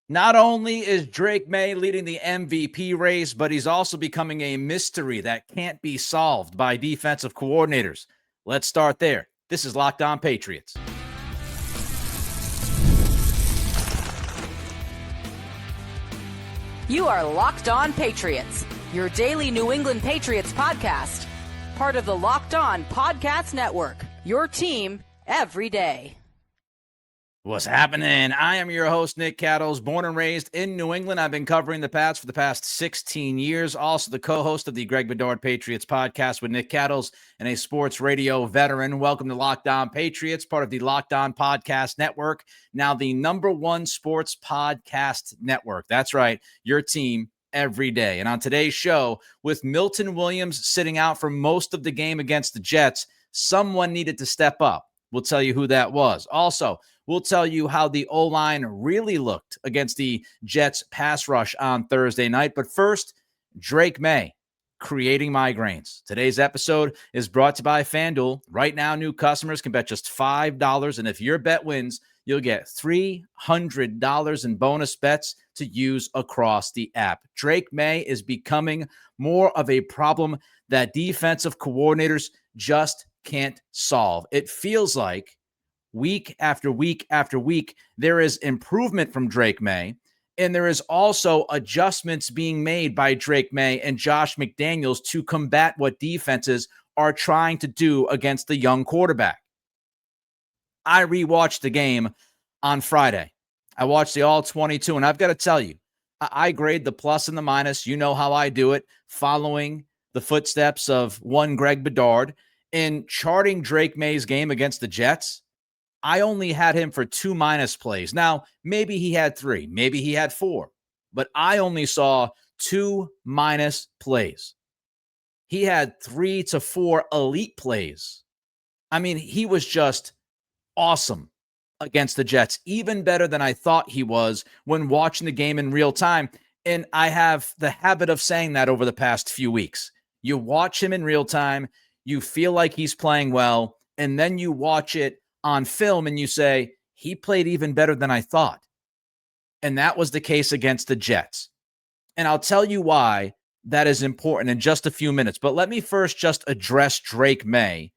Not only is Drake Maye leading the MVP race, but he's also becoming a mystery that can't be solved by defensive coordinators. Let's start there. This is Locked On Patriots. You are Locked On Patriots, your daily New England Patriots podcast. Part of the Locked On Podcast Network, your team every day. What's happening? I am your host, Nick Cattles, born and raised in New England. I've been covering the Pats for the past 16 years. Also the co-host of the Greg Bedard Patriots podcast with Nick Cattles and a sports radio veteran. Welcome to Locked On Patriots, part of the Locked On Podcast Network, now the #1 sports podcast network. That's right, your team every day. And on today's show, with Milton Williams sitting out for most of the game against the Jets, someone needed to step up. We'll tell you who that was. Also, we'll tell you how the O-line really looked against the Jets pass rush on Thursday night. But first, Drake Maye, creating migraines. Today's episode is brought to you by FanDuel. Right now, new customers can bet just $5, and if your bet wins, you'll get $300 in bonus bets to use across the app. Drake Maye is becoming more of a problem that defensive coordinators just can't solve. It feels like week after week after week, there is improvement from Drake Maye, and there is also adjustments being made by Drake Maye and Josh McDaniels to combat what defenses are trying to do against the young quarterback. I rewatched the game on Friday. I watched the all 22, and I've got to tell you, I grade the plus and the minus. You know how I do it, following the footsteps of one Greg Bedard. In charting Drake Maye's game against the Jets, I only had him for 2 minus plays. Now, maybe he had 3, maybe he had 4, but I only saw 2 minus plays. He had 3 to 4 elite plays. I mean, he was just awesome against the Jets, even better than I thought he was when watching the game in real time. And I have the habit of saying that over the past few weeks. You watch him in real time, you feel like he's playing well, and then you watch it on film and you say, he played even better than I thought. And that was the case against the Jets. And I'll tell you why that is important in just a few minutes. But let me first just address Drake Maye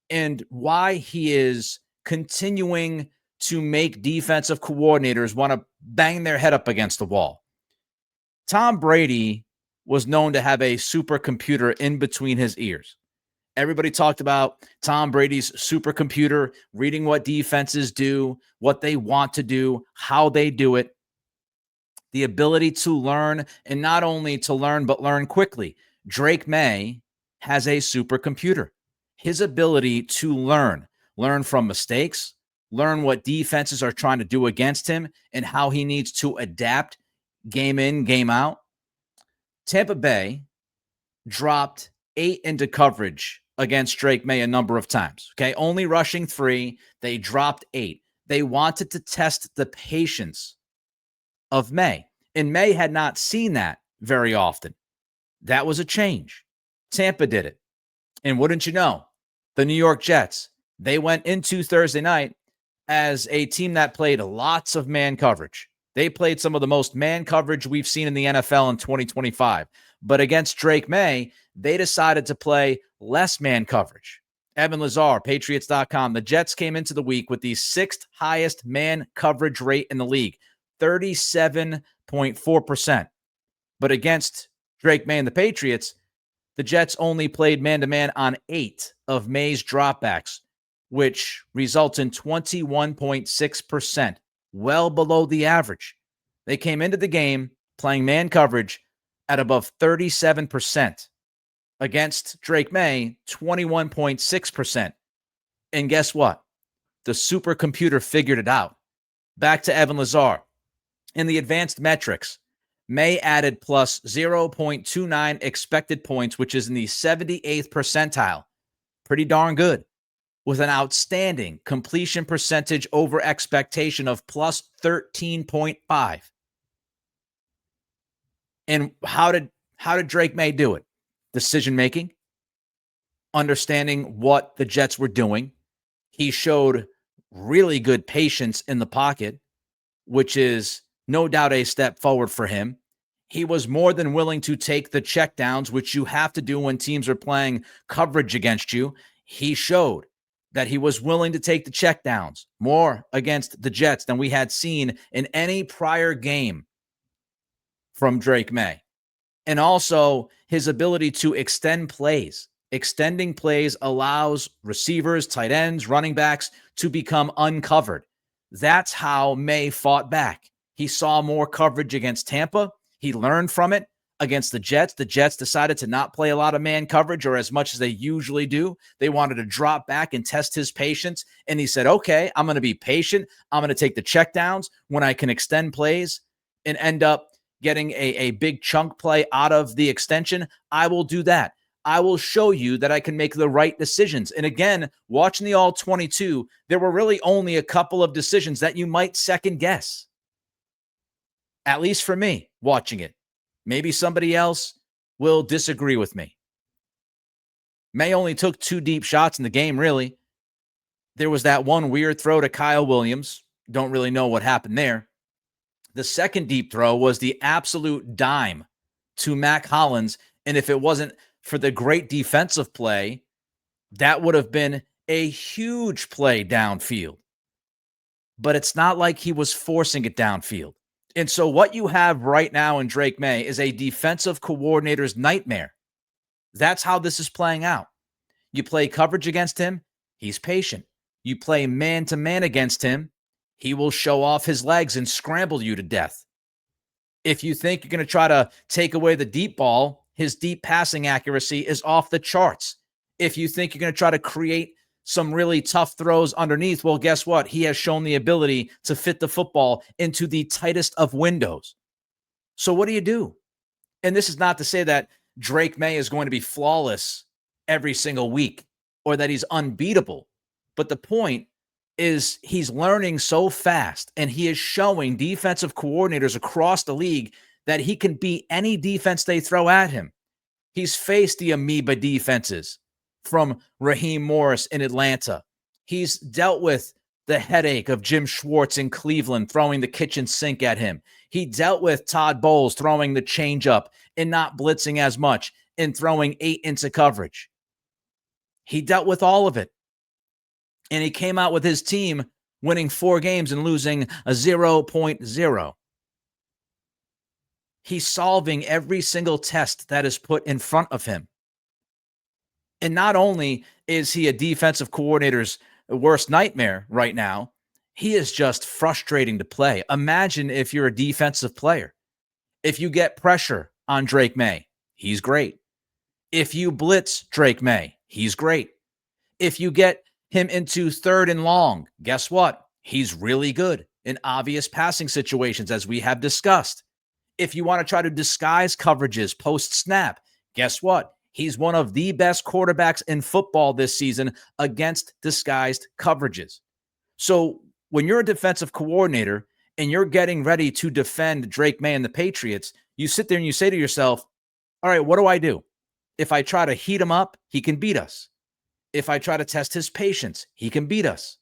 and why he is continuing to make defensive coordinators want to bang their head up against the wall. Tom Brady was known to have a supercomputer in between his ears. Everybody talked about Tom Brady's supercomputer, reading what defenses do, what they want to do, how they do it, the ability to learn, and not only to learn, but learn quickly. Drake Maye has a supercomputer. His ability to learn from mistakes, learn what defenses are trying to do against him, and how he needs to adapt game in, game out. Tampa Bay dropped 8 into coverage against Drake Maye a number of times. Okay, only rushing 3. They dropped 8. They wanted to test the patience of Maye, and Maye had not seen that very often. That was a change. Tampa did it. And wouldn't you know, the New York Jets, they went into Thursday night as a team that played lots of man coverage. They played some of the most man coverage we've seen in the NFL in 2025. But against Drake Maye, they decided to play less man coverage. Evan Lazar, Patriots.com. The Jets came into the week with the 6th highest man coverage rate in the league, 37.4%. But against Drake Maye and the Patriots, the Jets only played man-to-man on 8 of Maye's dropbacks, which results in 21.6%, well below the average. They came into the game playing man coverage at above 37%. Against Drake Maye, 21.6%. And guess what? The supercomputer figured it out. Back to Evan Lazar. In the advanced metrics, Maye added plus 0.29 expected points, which is in the 78th percentile. Pretty darn good. With an outstanding completion percentage over expectation of plus 13.5. And how did Drake Maye do it? Decision-making, understanding what the Jets were doing. He showed really good patience in the pocket, which is no doubt a step forward for him. He was more than willing to take the checkdowns, which you have to do when teams are playing coverage against you. He showed that he was willing to take the checkdowns more against the Jets than we had seen in any prior game from Drake Maye. And also his ability to extend plays. Extending plays allows receivers, tight ends, running backs to become uncovered. That's how Maye fought back. He saw more coverage against Tampa. He learned from it against the Jets. The Jets decided to not play a lot of man coverage or as much as they usually do. They wanted to drop back and test his patience. And he said, okay, I'm going to be patient. I'm going to take the checkdowns when I can extend plays and end up getting a big chunk play out of the extension. I will do that. I will show you that I can make the right decisions. And again, watching the all 22, there were really only a couple of decisions that you might second guess. At least for me, watching it. Maybe somebody else will disagree with me. Maye only took 2 deep shots in the game, really. There was that one weird throw to Kyle Williams. Don't really know what happened there. The second deep throw was the absolute dime to Mac Hollins. And if it wasn't for the great defensive play, that would have been a huge play downfield. But it's not like he was forcing it downfield. And so what you have right now in Drake Maye is a defensive coordinator's nightmare. That's how this is playing out. You play coverage against him, he's patient. You play man-to-man against him, he will show off his legs and scramble you to death. If you think you're going to try to take away the deep ball, his deep passing accuracy is off the charts. If you think you're going to try to create some really tough throws underneath, well, guess what? He has shown the ability to fit the football into the tightest of windows. So what do you do? And this is not to say that Drake Maye is going to be flawless every single week or that he's unbeatable. But the point is he's learning so fast and he is showing defensive coordinators across the league that he can beat any defense they throw at him. He's faced the amoeba defenses from Raheem Morris in Atlanta. He's dealt with the headache of Jim Schwartz in Cleveland throwing the kitchen sink at him. He dealt with Todd Bowles throwing the changeup and not blitzing as much and throwing 8 into coverage. He dealt with all of it. And he came out with his team winning 4 games and losing a 0.0. He's solving every single test that is put in front of him. And not only is he a defensive coordinator's worst nightmare right now, he is just frustrating to play. Imagine if you're a defensive player. If you get pressure on Drake Maye, he's great. If you blitz Drake Maye, he's great. If you get him into 3rd and long, guess what? He's really good in obvious passing situations, as we have discussed. If you want to try to disguise coverages post-snap, guess what? He's one of the best quarterbacks in football this season against disguised coverages. So when you're a defensive coordinator and you're getting ready to defend Drake Maye and the Patriots, you sit there and you say to yourself, all right, what do I do? If I try to heat him up, he can beat us. If I try to test his patience, he can beat us.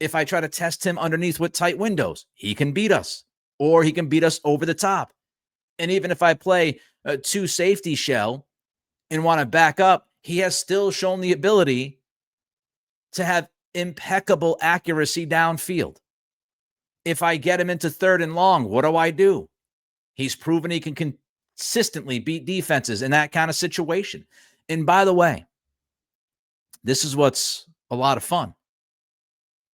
If I try to test him underneath with tight windows, he can beat us. Or he can beat us over the top. And even if I play a 2 safety shell and want to back up, he has still shown the ability to have impeccable accuracy downfield. If I get him into 3rd and long, what do? He's proven he can consistently beat defenses in that kind of situation. And by the way, this is what's a lot of fun.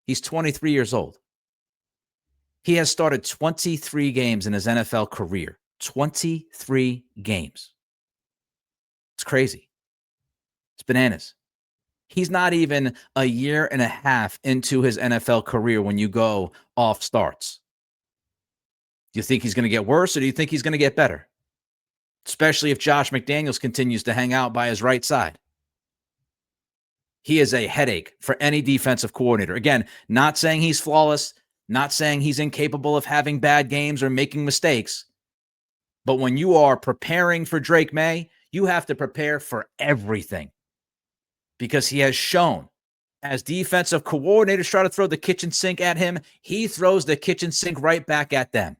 He's 23 years old. He has started 23 games in his NFL career. 23 games. It's crazy. It's bananas. He's not even a year and a half into his NFL career when you go off starts. Do you think he's going to get worse or do you think he's going to get better? Especially if Josh McDaniels continues to hang out by his right side. He is a headache for any defensive coordinator. Again, not saying he's flawless, not saying he's incapable of having bad games or making mistakes. But when you are preparing for Drake Maye, you have to prepare for everything. Because he has shown, as defensive coordinators try to throw the kitchen sink at him, he throws the kitchen sink right back at them.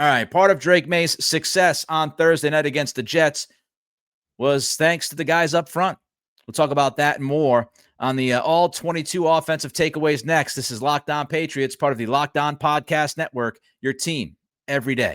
All right, part of Drake Maye's success on Thursday night against the Jets was thanks to the guys up front. We'll talk about that and more on the all 22 offensive takeaways next. This is Locked On Patriots, part of the Locked On Podcast Network, your team every day.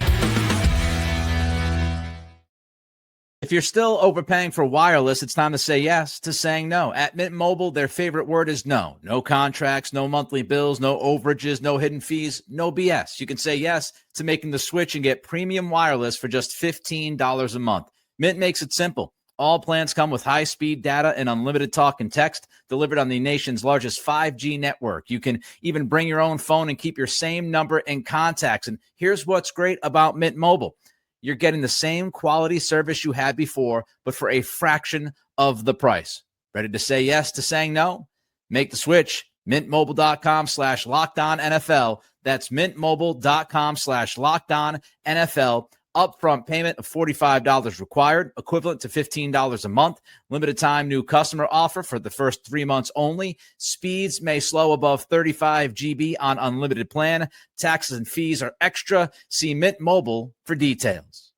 If you're still overpaying for wireless, it's time to say yes to saying no. At Mint Mobile, their favorite word is no. No contracts, no monthly bills, no overages, no hidden fees, no BS. You can say yes to making the switch and get premium wireless for just $15 a month. Mint makes it simple. All plans come with high-speed data and unlimited talk and text delivered on the nation's largest 5G network. You can even bring your own phone and keep your same number and contacts. And here's what's great about Mint Mobile. You're getting the same quality service you had before, but for a fraction of the price. Ready to say yes to saying no? Make the switch. MintMobile.com/LockedOnNFL. That's MintMobile.com/LockedOnNFL. Upfront payment of $45 required, equivalent to $15 a month. Limited time new customer offer for the first 3 months only. Speeds may slow above 35 GB on unlimited plan. Taxes and fees are extra. See Mint Mobile for details.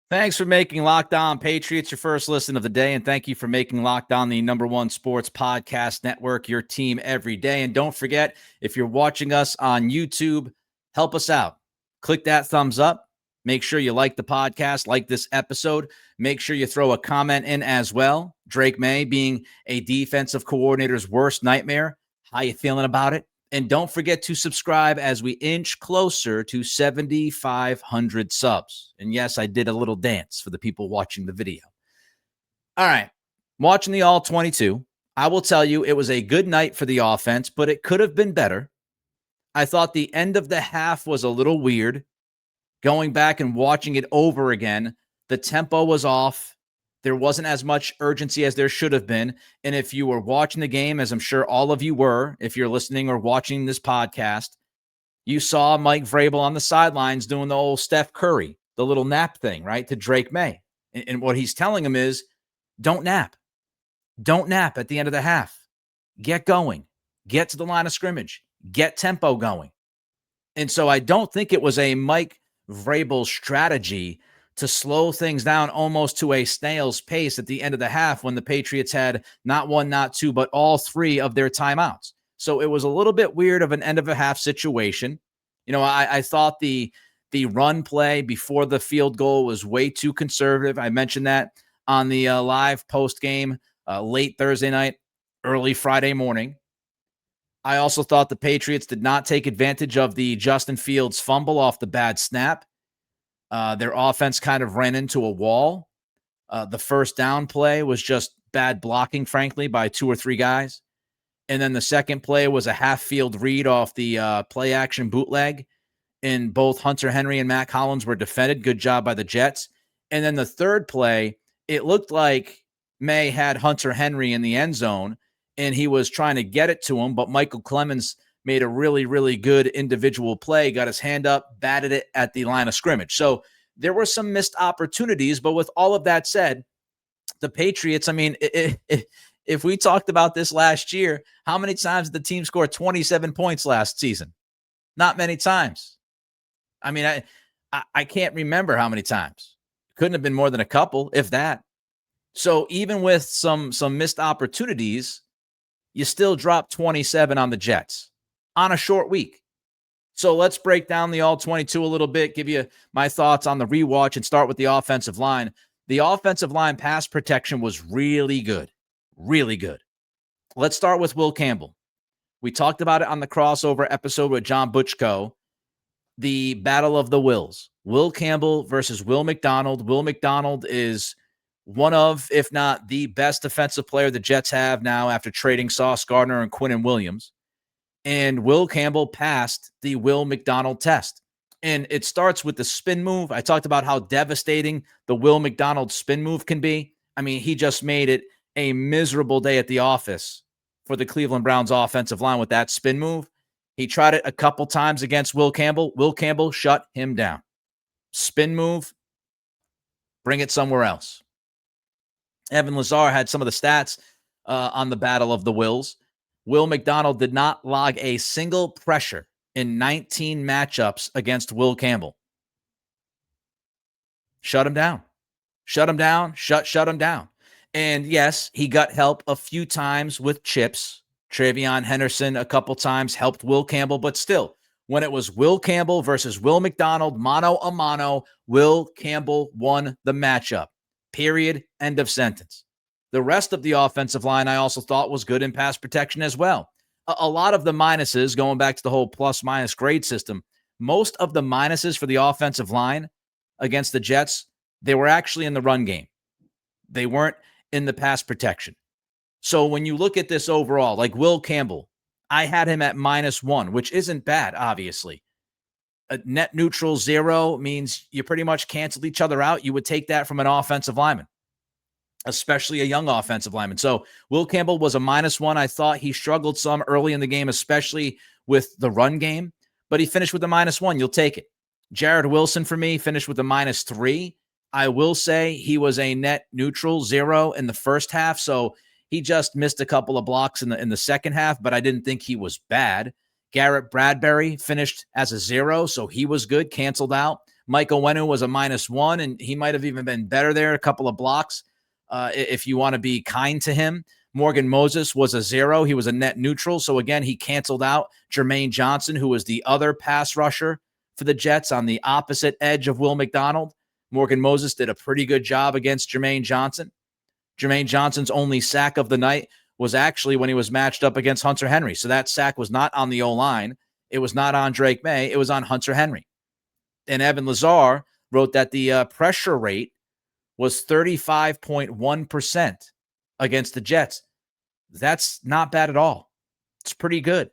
Thanks for making Locked On Patriots your first listen of the day, and thank you for making Locked On the #1 sports podcast network, your team every day. And don't forget, if you're watching us on YouTube, help us out. Click that thumbs up. Make sure you like the podcast, like this episode. Make sure you throw a comment in as well. Drake Maye being a defensive coordinator's worst nightmare. How you feeling about it? And don't forget to subscribe as we inch closer to 7,500 subs. And yes, I did a little dance for the people watching the video. All right, watching the all 22, I will tell you it was a good night for the offense, but it could have been better. I thought the end of the half was a little weird. Going back and watching it over again, the tempo was off. There wasn't as much urgency as there should have been. And if you were watching the game, as I'm sure all of you were, if you're listening or watching this podcast, you saw Mike Vrabel on the sidelines doing the old Steph Curry, the little nap thing, right, to Drake Maye. And what he's telling him is, don't nap. Don't nap at the end of the half. Get going. Get to the line of scrimmage. Get tempo going. And so I don't think it was a Mike Vrabel strategy to slow things down almost to a snail's pace at the end of the half when the Patriots had not one, not two, but all three of their timeouts. So it was a little bit weird of an end of a half situation. You know, I thought the run play before the field goal was way too conservative. I mentioned that on the live post game late Thursday night, early Friday morning. I also thought the Patriots did not take advantage of the Justin Fields fumble off the bad snap. Their offense kind of ran into a wall. The first down play was just bad blocking, frankly, by two or three guys. And then the second play was a half-field read off the play-action bootleg. And both Hunter Henry and Matt Collins were defended. Good job by the Jets. And then the third play, it looked like Maye had Hunter Henry in the end zone, and he was trying to get it to him, but Michael Clemens made a really, really good individual play, got his hand up, batted it at the line of scrimmage. So there were some missed opportunities, but with all of that said, the Patriots, I mean, if we talked about this last year, how many times did the team score 27 points last season? Not many times. I mean, I can't remember how many times. Couldn't have been more than a couple, if that. So even with some missed opportunities, you still dropped 27 on the Jets on a short week. So let's break down the all-22 a little bit, give you my thoughts on the rewatch, and start with the offensive line. The offensive line pass protection was really good, really good. Let's start with Will Campbell. We talked about it on the crossover episode with John Butchko, the battle of the Wills. Will Campbell versus Will McDonald. Will McDonald is one of, if not the best defensive player the Jets have now after trading Sauce Gardner and Quinnen Williams. And Will Campbell passed the Will McDonald test. And it starts with the spin move. I talked about how devastating the Will McDonald spin move can be. I mean, he just made it a miserable day at the office for the Cleveland Browns offensive line with that spin move. He tried it a couple times against Will Campbell. Will Campbell shut him down. Spin move, bring it somewhere else. Evan Lazar had some of the stats on the battle of the Wills. Will McDonald did not log a single pressure in 19 matchups against Will Campbell. Shut him down. Shut him down. Shut him down. And yes, he got help a few times with chips. TreVeyon Henderson a couple times helped Will Campbell, but still, when it was Will Campbell versus Will McDonald, mano a mano, Will Campbell won the matchup. Period. End of sentence. The rest of the offensive line I also thought was good in pass protection as well. A lot of the minuses, going back to the whole plus-minus grade system, most of the minuses for the offensive line against the Jets, they were actually in the run game. They weren't in the pass protection. So when you look at this overall, like Will Campbell, I had him at -1, which isn't bad, obviously. A net neutral 0 means you pretty much canceled each other out. You would take that from an offensive lineman, especially a young offensive lineman. So Will Campbell was a -1. I thought he struggled some early in the game, especially with the run game, but he finished with a -1. You'll take it. Jared Wilson for me finished with a -3. I will say he was a net neutral 0 in the first half. So he just missed a couple of blocks in the second half, but I didn't think he was bad. Garrett Bradbury finished as a 0, so he was good, canceled out. Mike Owenu was a -1, and he might have even been better there, a couple of blocks, if you want to be kind to him. Morgan Moses was a 0. He was a net neutral, so again, he canceled out Jermaine Johnson, who was the other pass rusher for the Jets on the opposite edge of Will McDonald. Morgan Moses did a pretty good job against Jermaine Johnson. Jermaine Johnson's only sack of the night was actually when he was matched up against Hunter Henry. So that sack was not on the O-line. It was not on Drake Maye. It was on Hunter Henry. And Evan Lazar wrote that the pressure rate was 35.1% against the Jets. That's not bad at all. It's pretty good,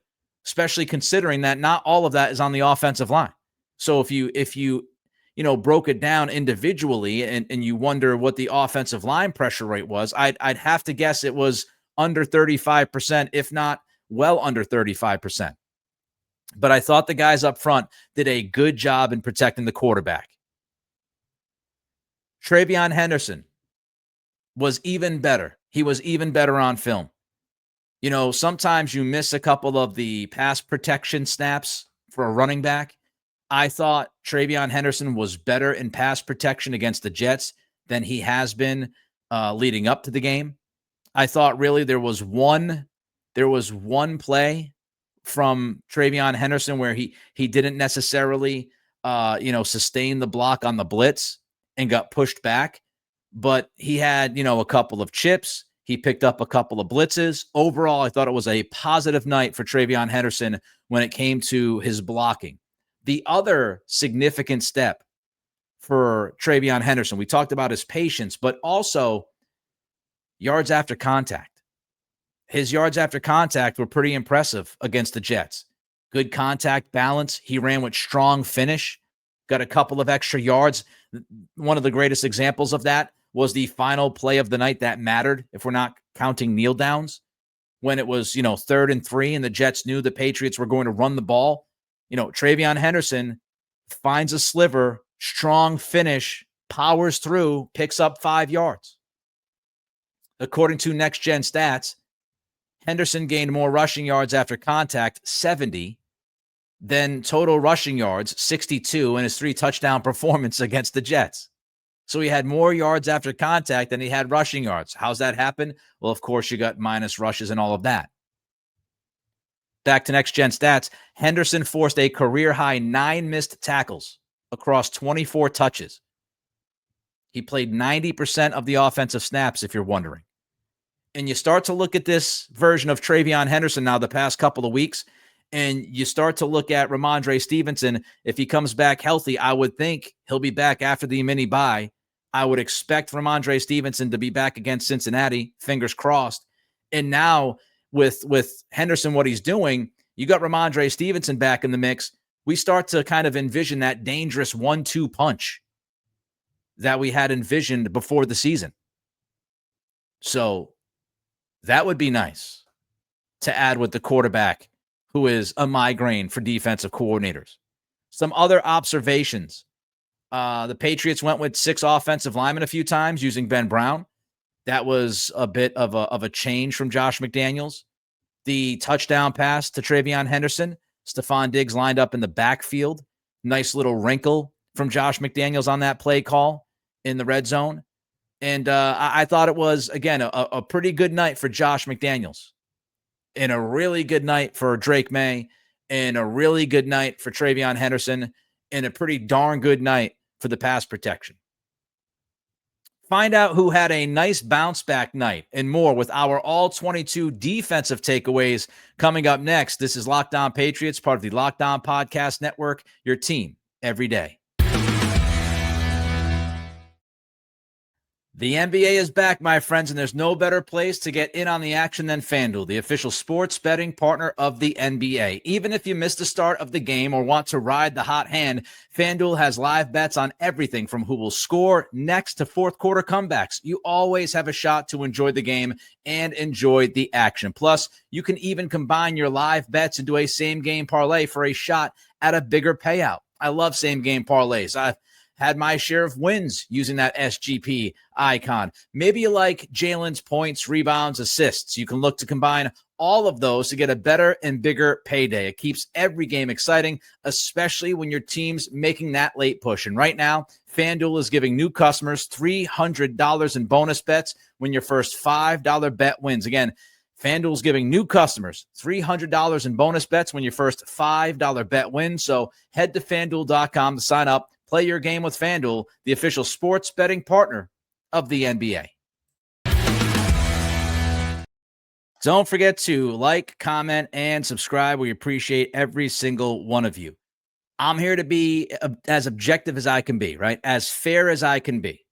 especially considering that not all of that is on the offensive line. So if you broke it down individually and you wonder what the offensive line pressure rate was, I'd have to guess it was under 35%, if not well under 35%. But I thought the guys up front did a good job in protecting the quarterback. TreVeyon Henderson was even better. He was even better on film. Sometimes you miss a couple of the pass protection snaps for a running back. I thought TreVeyon Henderson was better in pass protection against the Jets than he has been leading up to the game. I thought really there was one play from TreVeyon Henderson where he didn't necessarily sustain the block on the blitz and got pushed back, but he had a couple of chips. He picked up a couple of blitzes. Overall, I thought it was a positive night for TreVeyon Henderson when it came to his blocking. The other significant step for TreVeyon Henderson, we talked about his patience, but also yards after contact. His yards after contact were pretty impressive against the Jets. Good contact balance. He ran with strong finish, got a couple of extra yards. One of the greatest examples of that was the final play of the night that mattered, if we're not counting kneel downs, when it was, 3rd and 3 and the Jets knew the Patriots were going to run the ball. TreVeyon Henderson finds a sliver, strong finish, powers through, picks up 5 yards. According to Next Gen Stats, Henderson gained more rushing yards after contact, 70, than total rushing yards, 62, in his 3-touchdown performance against the Jets. So he had more yards after contact than he had rushing yards. How's that happen? Well, of course, you got minus rushes and all of that. Back to Next Gen Stats, Henderson forced a career-high 9 missed tackles across 24 touches. He played 90% of the offensive snaps, if you're wondering. And you start to look at this version of TreVeyon Henderson now the past couple of weeks, and you start to look at Ramondre Stevenson. If he comes back healthy, I would think he'll be back after the mini bye. I would expect Ramondre Stevenson to be back against Cincinnati, fingers crossed. And now with Henderson, what he's doing, you got Ramondre Stevenson back in the mix. We start to kind of envision that dangerous 1-2 punch that we had envisioned before the season. So that would be nice to add with the quarterback, who is a migraine for defensive coordinators. Some other observations. The Patriots went with 6 offensive linemen a few times using Ben Brown. That was a bit of a change from Josh McDaniels. The touchdown pass to TreVeyon Henderson, Stephon Diggs lined up in the backfield. Nice little wrinkle from Josh McDaniels on that play call in the red zone. And I thought it was, again, a pretty good night for Josh McDaniels and a really good night for Drake Maye and a really good night for TreVeyon Henderson and a pretty darn good night for the pass protection. Find out who had a nice bounce back night and more with our all 22 defensive takeaways coming up next. This is Locked On Patriots, part of the Locked On Podcast Network, your team every day. The NBA is back, my friends, and there's no better place to get in on the action than FanDuel, the official sports betting partner of the NBA. Even if you missed the start of the game or want to ride the hot hand, FanDuel has live bets on everything from who will score next to fourth quarter comebacks. You always have a shot to enjoy the game and enjoy the action. Plus, you can even combine your live bets into a same-game parlay for a shot at a bigger payout. I love same-game parlays. I've had my share of wins using that SGP icon. Maybe you like Jalen's points, rebounds, assists. You can look to combine all of those to get a better and bigger payday. It keeps every game exciting, especially when your team's making that late push. And right now, FanDuel is giving new customers $300 in bonus bets when your first $5 bet wins. Again, FanDuel's giving new customers $300 in bonus bets when your first $5 bet wins. So head to FanDuel.com to sign up. Play your game with FanDuel, the official sports betting partner of the NBA. Don't forget to like, comment, and subscribe. We appreciate every single one of you. I'm here to be as objective as I can be, right? As fair as I can be.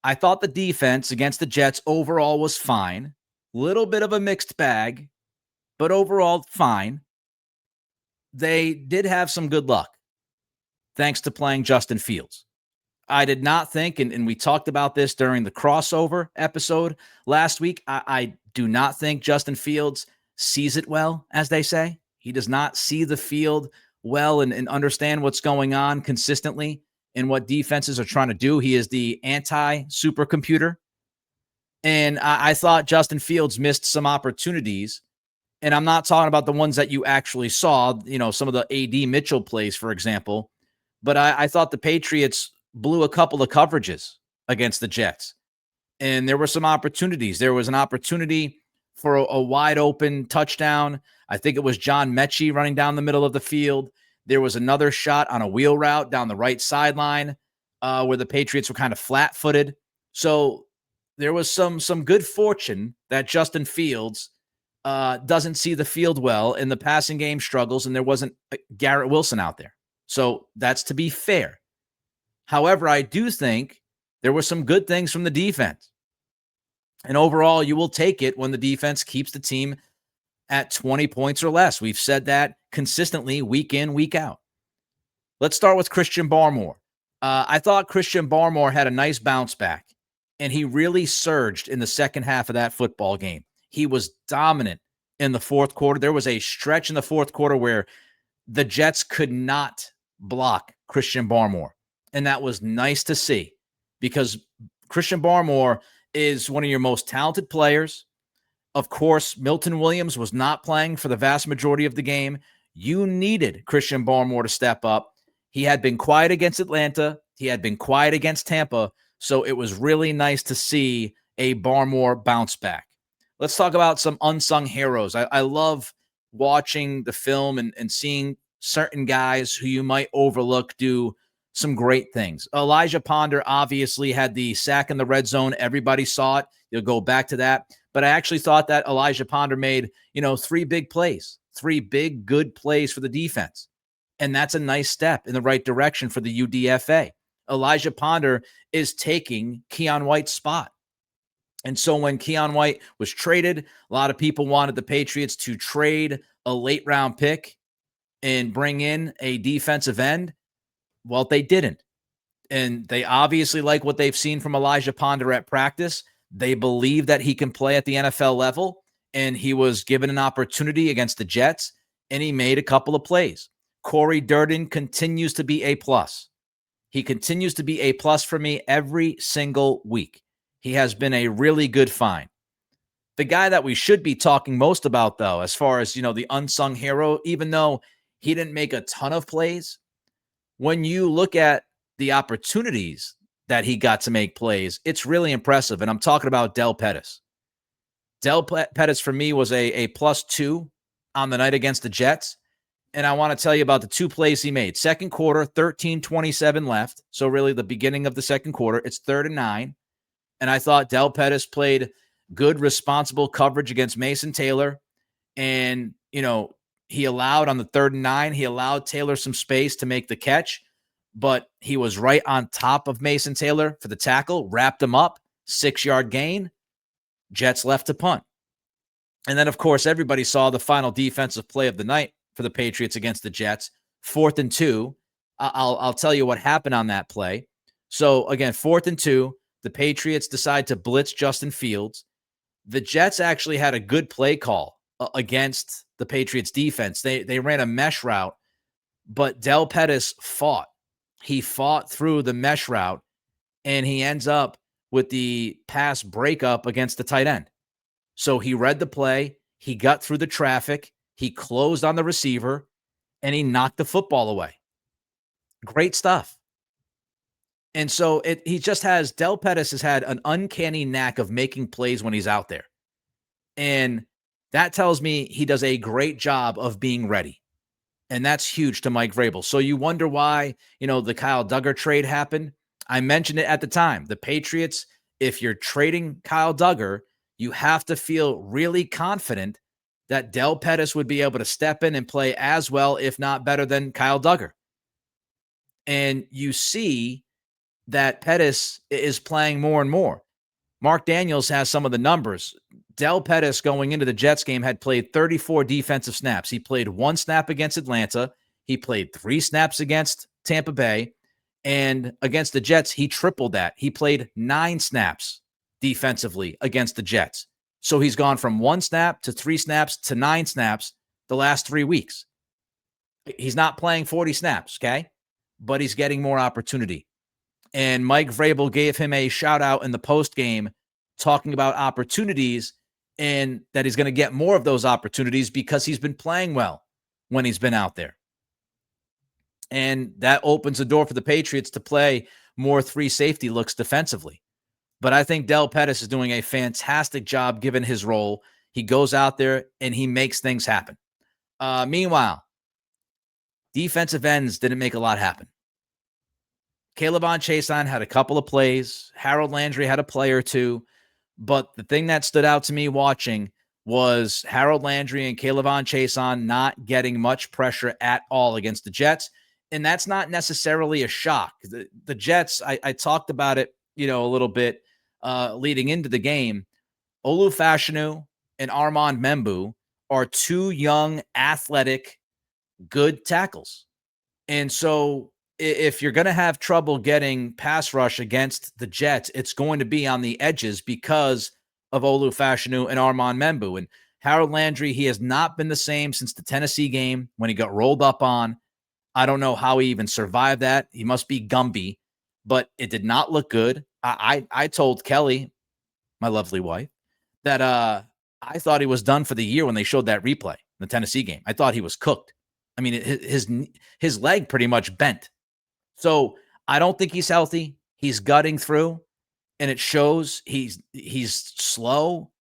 I thought the defense against the Jets overall was fine. Little bit of a mixed bag, but overall fine. They did have some good luck, thanks to playing Justin Fields. I did not think, and we talked about this during the crossover episode last week, I do not think Justin Fields sees it well, as they say. He does not see the field well and understand what's going on consistently and what defenses are trying to do. He is the anti-supercomputer. And I thought Justin Fields missed some opportunities. And I'm not talking about the ones that you actually saw, some of the A.D. Mitchell plays, for example. But I thought the Patriots blew a couple of coverages against the Jets. And there were some opportunities. There was an opportunity for a wide open touchdown. I think it was John Mechie running down the middle of the field. There was another shot on a wheel route down the right sideline where the Patriots were kind of flat-footed. So there was some good fortune that Justin Fields doesn't see the field well, and the passing game struggles, and there wasn't Garrett Wilson out there. So that's to be fair. However, I do think there were some good things from the defense. And overall, you will take it when the defense keeps the team at 20 points or less. We've said that consistently week in, week out. Let's start with Christian Barmore. I thought Christian Barmore had a nice bounce back, and he really surged in the second half of that football game. He was dominant in the fourth quarter. There was a stretch in the fourth quarter where the Jets could not block Christian Barmore. And that was nice to see because Christian Barmore is one of your most talented players. Of course, Milton Williams was not playing for the vast majority of the game. You needed Christian Barmore to step up. He had been quiet against Atlanta. He had been quiet against Tampa. So it was really nice to see a Barmore bounce back. Let's talk about some unsung heroes. I love watching the film and seeing certain guys who you might overlook do some great things. Elijah Ponder obviously had the sack in the red zone. Everybody saw it. You'll go back to that. But I actually thought that Elijah Ponder made, 3 big plays, 3 big good plays for the defense. And that's a nice step in the right direction for the UDFA. Elijah Ponder is taking Keon White's spot. And so when Keon White was traded, a lot of people wanted the Patriots to trade a late round pick and bring in a defensive end. Well, they didn't. And they obviously like what they've seen from Elijah Ponder at practice. They believe that he can play at the NFL level, and he was given an opportunity against the Jets, and he made a couple of plays. Corey Durden continues to be A+. He continues to be A+ for me every single week. He has been a really good find. The guy that we should be talking most about, though, as far as, the unsung hero, even though He didn't make a ton of plays. When you look at the opportunities that he got to make plays, it's really impressive. And I'm talking about Dell Pettus. Dell Pettus for me was a +2 on the night against the Jets. And I want to tell you about the 2 plays he made. Second quarter, 13:27 left. So really the beginning of the second quarter. It's 3rd and 9. And I thought Dell Pettus played good, responsible coverage against Mason Taylor. And, he allowed on the 3rd and 9, he allowed Taylor some space to make the catch, but he was right on top of Mason Taylor for the tackle, wrapped him up, 6-yard gain. Jets left to punt. And then, of course, everybody saw the final defensive play of the night for the Patriots against the Jets, 4th and 2. I'll tell you what happened on that play. So, again, 4th and 2, the Patriots decide to blitz Justin Fields. The Jets actually had a good play call against the Patriots defense. They ran a mesh route, but Dell Pettus fought. He fought through the mesh route, and he ends up with the pass breakup against the tight end. So he read the play, he got through the traffic, he closed on the receiver, and he knocked the football away. Great stuff. And so Dell Pettus has had an uncanny knack of making plays when he's out there. And that tells me he does a great job of being ready. And that's huge to Mike Vrabel. So you wonder why, the Kyle Duggar trade happened. I mentioned it at the time. The Patriots, if you're trading Kyle Duggar, you have to feel really confident that Dell Pettus would be able to step in and play as well, if not better than Kyle Duggar. And you see that Pettus is playing more and more. Mark Daniels has some of the numbers. Dell Pettus going into the Jets game had played 34 defensive snaps. He played 1 snap against Atlanta. He played 3 snaps against Tampa Bay. And against the Jets, he tripled that. He played 9 snaps defensively against the Jets. So he's gone from 1 snap to 3 snaps to 9 snaps the last 3 weeks. He's not playing 40 snaps, okay? But he's getting more opportunity. And Mike Vrabel gave him a shout out in the post game talking about opportunities and that he's going to get more of those opportunities because he's been playing well when he's been out there. And that opens the door for the Patriots to play more 3 safety looks defensively. But I think Dell Pettus is doing a fantastic job given his role. He goes out there and he makes things happen. Meanwhile, defensive ends didn't make a lot happen. K'Lavon Chaisson had a couple of plays. Harold Landry had a play or 2. But the thing that stood out to me watching was Harold Landry and K'Lavon Chaisson not getting much pressure at all against the Jets. And that's not necessarily a shock. The Jets, I talked about it, a little bit leading into the game. Olu Fashanu and Armand Membu are 2 young, athletic, good tackles. And so if you're going to have trouble getting pass rush against the Jets, it's going to be on the edges because of Olu Fashanu and Armand Membu. And Harold Landry, he has not been the same since the Tennessee game when he got rolled up on. I don't know how he even survived that. He must be Gumby, but it did not look good. I told Kelly, my lovely wife, that I thought he was done for the year when they showed that replay in the Tennessee game. I thought he was cooked. I mean, his leg pretty much bent. So I don't think he's healthy. He's gutting through, and it shows. He's slow.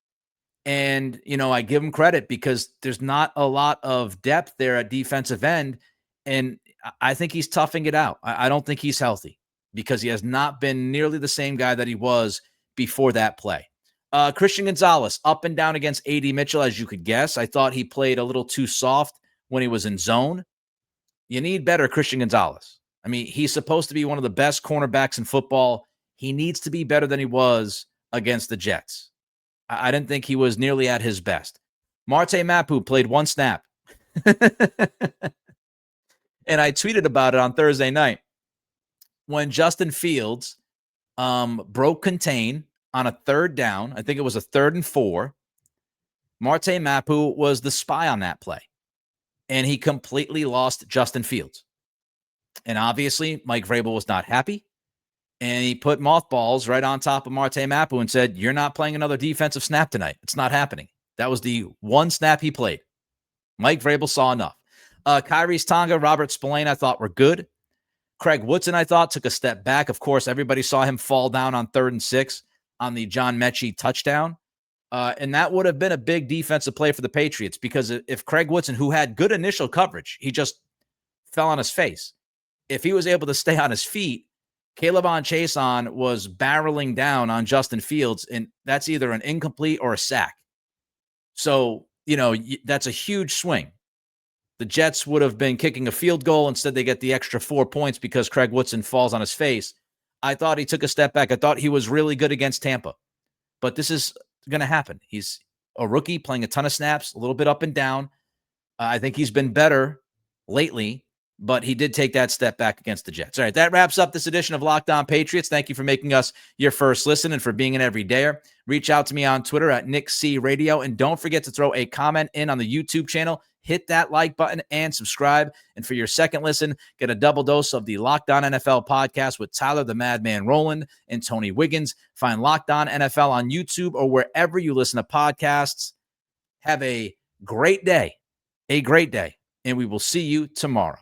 And, I give him credit because there's not a lot of depth there at defensive end. And I think he's toughing it out. I don't think he's healthy because he has not been nearly the same guy that he was before that play. Christian Gonzalez, up and down against A.D. Mitchell, as you could guess. I thought he played a little too soft when he was in zone. You need better Christian Gonzalez. I mean, he's supposed to be one of the best cornerbacks in football. He needs to be better than he was against the Jets. I didn't think he was nearly at his best. Marte Mapu played 1 snap. And I tweeted about it on Thursday night. When Justin Fields broke contain on a 3rd down, I think it was a 3rd and 4, Marte Mapu was the spy on that play. And he completely lost Justin Fields. And obviously, Mike Vrabel was not happy. And he put mothballs right on top of Marte Mapu and said, "You're not playing another defensive snap tonight. It's not happening." That was the 1 snap he played. Mike Vrabel saw enough. Kyrie's Tonga, Robert Spillane, I thought were good. Craig Woodson, I thought, took a step back. Of course, everybody saw him fall down on 3rd and 6 on the John Mechie touchdown. And that would have been a big defensive play for the Patriots, because if Craig Woodson, who had good initial coverage, he just fell on his face. If he was able to stay on his feet, Caleb Chason was barreling down on Justin Fields, and that's either an incomplete or a sack. So, that's a huge swing. The Jets would have been kicking a field goal. Instead, they get the extra 4 points because Craig Woodson falls on his face. I thought he took a step back. I thought he was really good against Tampa. But this is going to happen. He's a rookie playing a ton of snaps, a little bit up and down. I think he's been better lately, but he did take that step back against the Jets. All right, that wraps up this edition of Locked On Patriots. Thank you for making us your first listen and for being an everydayer. Reach out to me on Twitter at NickCRadio, and don't forget to throw a comment in on the YouTube channel. Hit that like button and subscribe. And for your second listen, get a double dose of the Locked On NFL podcast with Tyler the Madman Rowland and Tony Wiggins. Find Locked On NFL on YouTube or wherever you listen to podcasts. Have a great day, and we will see you tomorrow.